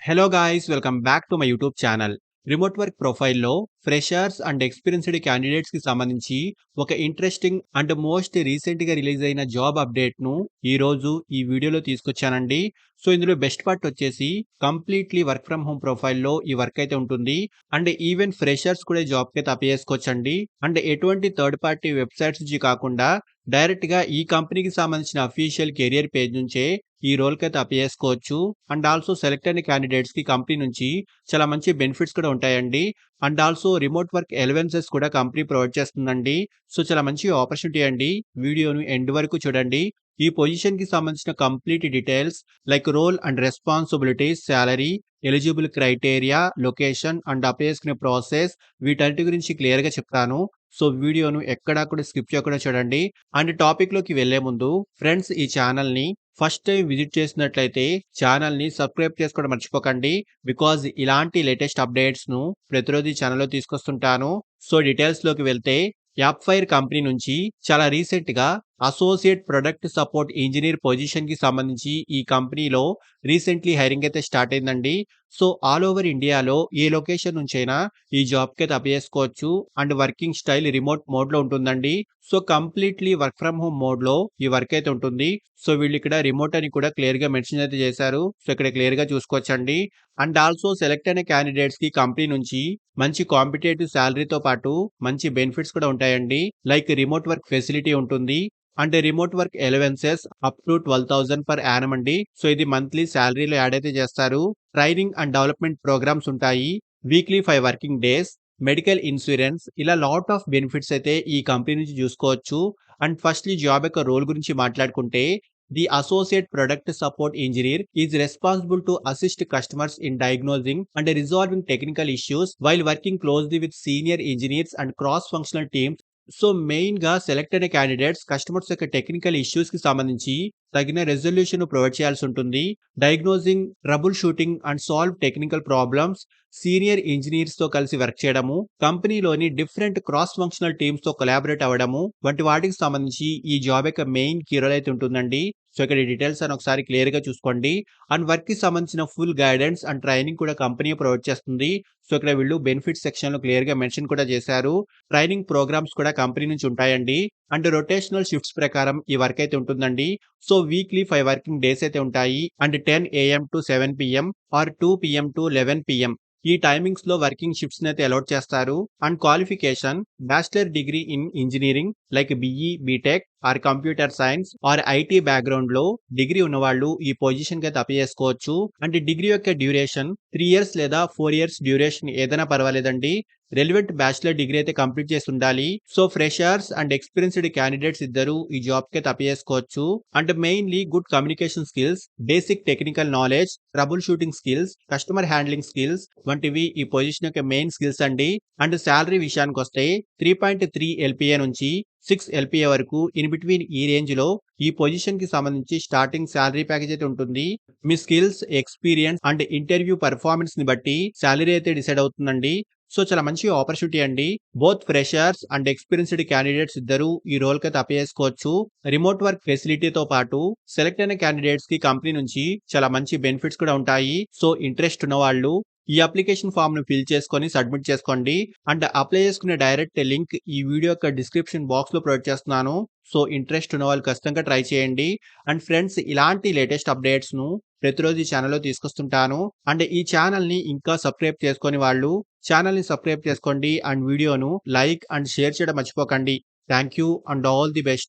Hello guys welcome back to my YouTube channel. Remote work ప్రొఫైల్లో freshers and experienced క్యాండిడేట్స్కి సంబంధించి ఒక interesting and most రీసెంట్గా release అయిన జాబ్ అప్డేట్ను ఈరోజు ఈ వీడియోలో తీసుకొచ్చానండి. సో ఇందులో బెస్ట్ పార్ట్ వచ్చేసి కంప్లీట్లీ వర్క్ ఫ్రమ్ హోమ్ ప్రొఫైల్లో ఈ వర్క్ అయితే ఉంటుంది. అండ్ ఈవెన్ ఫ్రెషర్స్ కూడా జాబ్కి అయితే అప్లై చేసుకోవచ్చండి. అండ్ ఎటువంటి థర్డ్ పార్టీ వెబ్సైట్స్ నుంచి కాకుండా డైరెక్ట్గా ఈ కంపెనీకి సంబంధించిన అఫీషియల్ కెరియర్ పేజ్ నుంచే ఈ రోల్‌కి అయితే అప్లై చేసుకోవచ్చు. అండ్ ఆల్సో సెలెక్ట్ అయిన క్యాండిడేట్స్‌కి కంపెనీ నుంచి చాలా మంచి బెనిఫిట్స్ కూడా ఉంటాయండి. And also remote work allowances కూడా కంపెనీ ప్రొవైడ్ చేస్తుందండి. సో చాలా మంచి ఆపర్చునిటీ అండి. వీడియోను ఎండ్ వరకు చూడండి. ఈ పొజిషన్‌కి సంబంధించిన complete details like role and responsibilities, salary, eligible criteria, location and apply చేసుకునే ప్రాసెస్ వీటన్నిటి గురించి క్లియర్‌గా చెప్తాను. సో వీడియోను ఎక్కడా కూడా స్కిప్ చేయకుండా చూడండి. అండ్ టాపిక్‌లోకి వెళ్ళే ముందు ఫ్రెండ్స్ ఈ ఛానల్‌ని ఫస్ట్ టైం విజిట్ చేసినట్లయితే ఛానల్‌ని సబ్స్క్రైబ్ చేసుకోవడం మర్చిపోకండి. బికాజ్ ఇలాంటి లేటెస్ట్ అప్డేట్స్‌ను ప్రతిరోజు ఈ ఛానల్‌లో తీసుకొస్తుంటాను. సో డీటెయిల్స్‌లోకి వెళ్తే యాప్‌ఫైర్ కంపెనీ నుంచి చాలా రీసెంట్‌గా అసోసియేట్ ప్రొడక్ట్ సపోర్ట్ ఇంజినీర్ పొజిషన్‌కి సంబంధించి ఈ కంపెనీలో రీసెంట్‌లీ హైరింగ్ అయితే స్టార్ట్ అయిందండి. సో ఆల్ ఓవర్ ఇండియాలో ఏ లొకేషన్ నుంచైనా ఈ జాబ్‌కి అయితే అప్లై చేసుకోవచ్చు. అండ్ వర్కింగ్ స్టైల్ రిమోట్ మోడ్‌లో ఉంటుందండి. So completely work from home మోడ్‌లో ఈ వర్క్ అయితే ఉంటుంది. సో వీళ్ళు ఇక్కడ రిమోట్ అని కూడా క్లియర్‌గా మెన్షన్ అయితే చేశారు. సో ఇక్కడ క్లియర్‌గా చూసుకోవచ్చండి. అండ్ ఆల్సో సెలెక్ట్ అయిన క్యాండిడేట్స్‌కి కంపెనీ నుంచి మంచి కాంపిటేటివ్ సాలరీతో పాటు మంచి బెనిఫిట్స్ కూడా ఉంటాయండి. లైక్ రిమోట్ వర్క్ ఫెసిలిటీ ఉంటుంది. And remote work allowances up to 12,000 per annum అండి. సో ఇది మంత్లీ సాలరీలో యాడ్ అయితే చేస్తారు. ట్రైనింగ్ అండ్ డెవలప్మెంట్ ప్రోగ్రామ్స్ ఉంటాయి. Weekly 5 working days, medical insurance ఇలా లాట్ ఆఫ్ బెనిఫిట్స్ అయితే ఈ కంపెనీ నుంచి చూసుకోవచ్చు. అండ్ ఫస్ట్‌లీ జాబ్ యొక్క రోల్ గురించి మాట్లాడుకుంటే the associate product support engineer is responsible to assist customers in diagnosing and resolving technical issues while working closely with senior engineers and cross functional teams. So మెయిన్‌గా select అయిన candidates customers యొక్క technical ఇష్యూస్‌కి సంబంధించి తగిన resolution provide చేయాల్సి ఉంటుంది. Diagnosing, troubleshooting and solve technical problems, senior ఇంజినీర్స్‌తో కలిసి వర్క్ చేయడము, కంపెనీలోని డిఫరెంట్ క్రాస్ ఫంక్షనల్ టీమ్స్‌తో కొలాబరేట్ అవ్వడము వంటి వాటికి సంబంధించి ఈ జాబ్ యొక్క మెయిన్ కీ రోల్ అయితే ఉంటుందండి. సో ఇక్కడ డీటెయిల్స్ అని ఒకసారి క్లియర్‌గా చూసుకోండి. అండ్ వర్క్‌కి సంబంధించిన ఫుల్ గైడెన్స్ అండ్ ట్రైనింగ్ కూడా కంపెనీ ప్రొవైడ్ చేస్తుంది. సో ఇక్కడ వీళ్ళు బెనిఫిట్స్ సెక్షన్‌లో క్లియర్‌గా మెన్షన్ కూడా చేశారు. ట్రైనింగ్ ప్రోగ్రామ్స్ కూడా కంపెనీ నుంచి ఉంటాయండి. అండ్ రొటేషనల్ షిఫ్ట్స్ ప్రకారం ఈ వర్క్ అయితే ఉంటుందండి. సో వీక్లీ 5 వర్కింగ్ డేస్ అయితే ఉంటాయి. And 10 AM to 7 PM or 2 PM to 11 PM ఈ టైమింగ్స్‌లో వర్కింగ్ షిఫ్ట్స్‌ని అయితే అలౌట్ చేస్తారు. And qualification bachelor degree in engineering like BE, BTech or computer science or IT బ్యాక్‌గ్రౌండ్‌లో డిగ్రీ ఉన్నవాళ్ళు ఈ పొజిషన్‌కి అయితే అప్లై చేసుకోవచ్చు. అంటే డిగ్రీ యొక్క డ్యూరేషన్ 3 ఇయర్స్ లేదా 4 ఇయర్స్ డ్యూరేషన్ ఏదైనా పర్వాలేదండి. రెలెవెంట్ బ్యాచిలర్ డిగ్రీ అయితే కంప్లీట్ చేసి ఉండాలి. So freshers and experienced candidates ఇద్దరు ఈ జాబ్‌కి అయితే అప్లై చేసుకోవచ్చు. And mainly good communication skills, basic technical knowledge, trouble shooting skills, customer handling skills వంటివి ఈ పొజిషన్ యొక్క మెయిన్ స్కిల్స్ అండి. అండ్ సాలరీ విషయానికొస్తే 3.3 ఎల్‌పిఏ నుంచి 6 ఎల్‌పిఏ వరకు ఇన్ బిట్వీన్ ఈ రేంజ్‌లో ఈ పొజిషన్‌కి సంబంధించి స్టార్టింగ్ సాలరీ ప్యాకేజ్ అయితే ఉంటుంది. మీ స్కిల్స్, ఎక్స్‌పీరియన్స్ అండ్ ఇంటర్వ్యూ పెర్ఫార్మన్స్‌ని బట్టి సాలరీ అయితే డిసైడ్ అవుతుందండి. సో చాలా మంచి ఆపర్చునిటీ అండి. Both freshers and experienced candidates ఇద్దరు ఈ రోల్‌కి అయితే అప్లై చేసుకోవచ్చు. రిమోట్ వర్క్ ఫెసిలిటీతో పాటు సెలెక్ట్ అయిన క్యాండిడేట్స్‌కి కంపెనీ నుంచి చాలా మంచి బెనిఫిట్స్ కూడా ఉంటాయి. సో ఇంట్రెస్ట్ ఉన్నవాళ్ళు ఈ అప్లికేషన్ ఫామ్‌ని ఫిల్ చేసుకొని సబ్మిట్ చేసుకోండి. అండ్ అప్లై చేసుకునే డైరెక్ట్ లింక్ ఈ వీడియో యొక్క డిస్క్రిప్షన్ బాక్స్‌లో ప్రొవైడ్ చేస్తున్నాను. సో ఇంట్రెస్ట్ ఉన్న వాళ్ళు ఖచ్చితంగా ట్రై చేయండి. అండ్ ఫ్రెండ్స్ ఇలాంటి లేటెస్ట్ అప్డేట్స్‌ను ప్రతిరోజు ఈ ఛానల్‌లో తీసుకొస్తుంటాను. అండ్ ఈ ఛానల్‌ని ఇంకా సబ్స్క్రైబ్ చేసుకోని వాళ్ళు ఛానల్‌ని సబ్స్క్రైబ్ చేసుకోండి. అండ్ వీడియోను లైక్ అండ్ షేర్ చేయడం మర్చిపోకండి. Thank you and all the best.